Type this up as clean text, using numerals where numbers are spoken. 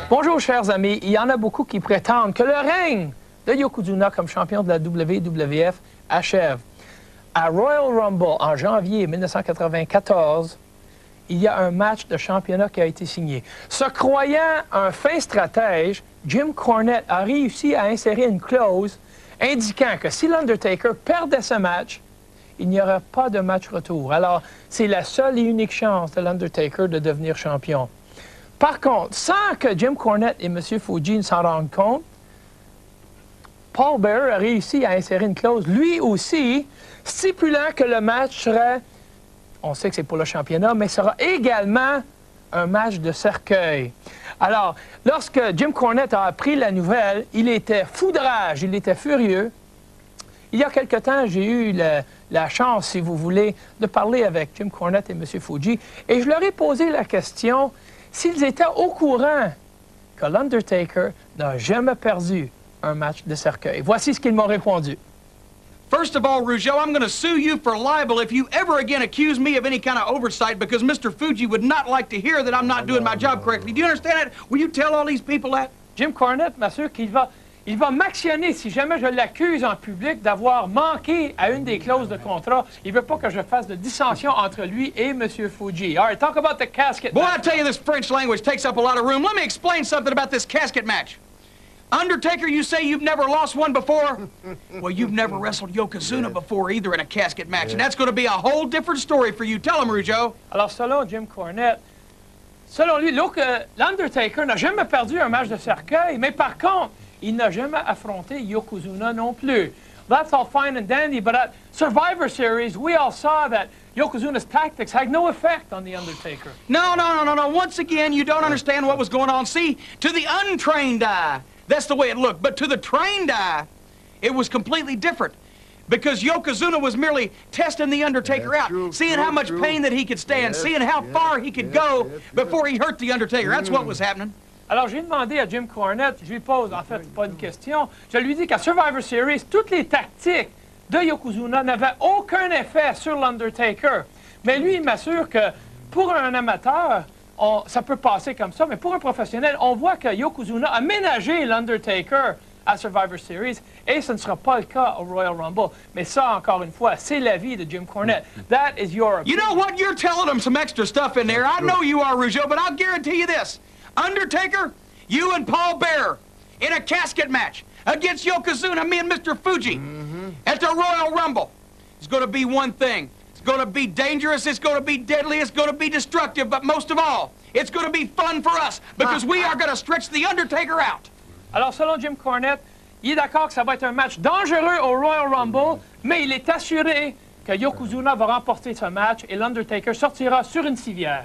Bonjour, chers amis. Il y en a beaucoup qui prétendent que le règne de Yokozuna comme champion de la WWF achève. À Royal Rumble, en janvier 1994, il y a un match de championnat qui a été signé. Se croyant un fin stratège, Jim Cornette a réussi à insérer une clause indiquant que si l'Undertaker perdait ce match, il n'y aurait pas de match retour. Alors, c'est la seule et unique chance de l'Undertaker de devenir champion. Par contre, sans que Jim Cornette et M. Fuji ne s'en rendent compte, Paul Bearer a réussi à insérer une clause, lui aussi, stipulant que le match serait, on sait que c'est pour le championnat, mais sera également un match de cercueil. Alors, lorsque Jim Cornette a appris la nouvelle, il était fou de rage, il était furieux. Il y a quelque temps, j'ai eu la chance, si vous voulez, de parler avec Jim Cornette et M. Fuji, et je leur ai posé la question s'ils étaient au courant que l'Undertaker n'a jamais perdu un match de cercueil. Voici ce qu'ils m'ont répondu. First of all, Rougeau, I'm going to sue you for libel if you ever again accuse me of any kind of oversight because Mr. Fuji would not like to hear that I'm not doing my job correctly. Do you understand that? Will you tell all these people that? Jim Cornette m'assure qu'il va m'actionner si jamais je l'accuse en public d'avoir manqué à une des clauses de contrat. Il ne veut pas que je fasse de dissension entre lui et M. Fuji. All right, talk about the casket Boy, match. I tell you, this French language takes up a lot of room. Let me explain something about this casket match. Undertaker, you say you've never lost one before? Well, you've never wrestled Yokozuna before either in a casket match, and that's going to be a whole different story for you. Tell him, Rougeau. Alors, selon Jim Cornette, selon lui, l'Undertaker n'a jamais perdu un match de cercueil, mais par contre, il n'a jamais affronté Yokozuna non plus. That's all fine and dandy, but at Survivor Series, we all saw that Yokozuna's tactics had no effect on The Undertaker. No. Once again, you don't understand what was going on. See, to the untrained eye, that's the way it looked. But to the trained eye, it was completely different. Because Yokozuna was merely testing The Undertaker out, seeing how much pain that he could stand, seeing how far he could go before he hurt The Undertaker. That's what was happening. Alors, j'ai demandé à Jim Cornette, je lui pose en fait pas une question, je lui dis qu'à Survivor Series, toutes les tactiques de Yokozuna n'avaient aucun effet sur l'Undertaker. Mais lui, il m'assure que pour un amateur, ça peut passer comme ça, mais pour un professionnel, on voit que Yokozuna a ménagé l'Undertaker à Survivor Series, et ce ne sera pas le cas au Royal Rumble. Mais ça, encore une fois, c'est l'avis de Jim Cornette. That is your opinion. You know what? You're telling them some extra stuff in there. I know you are, Rougeau, but I'll guarantee you this. Undertaker, you and Paul Bearer in a casket match against Yokozuna, me and Mr. Fuji at the Royal Rumble. It's going to be one thing. It's going to be dangerous, it's going to be deadly, it's going to be destructive, but most of all, it's going to be fun for us because we are going to stretch The Undertaker out. Alors, selon Jim Cornette, il est d'accord que ça va être un match dangereux au Royal Rumble, mais il est assuré que Yokozuna va remporter ce match et l'Undertaker sortira sur une civière.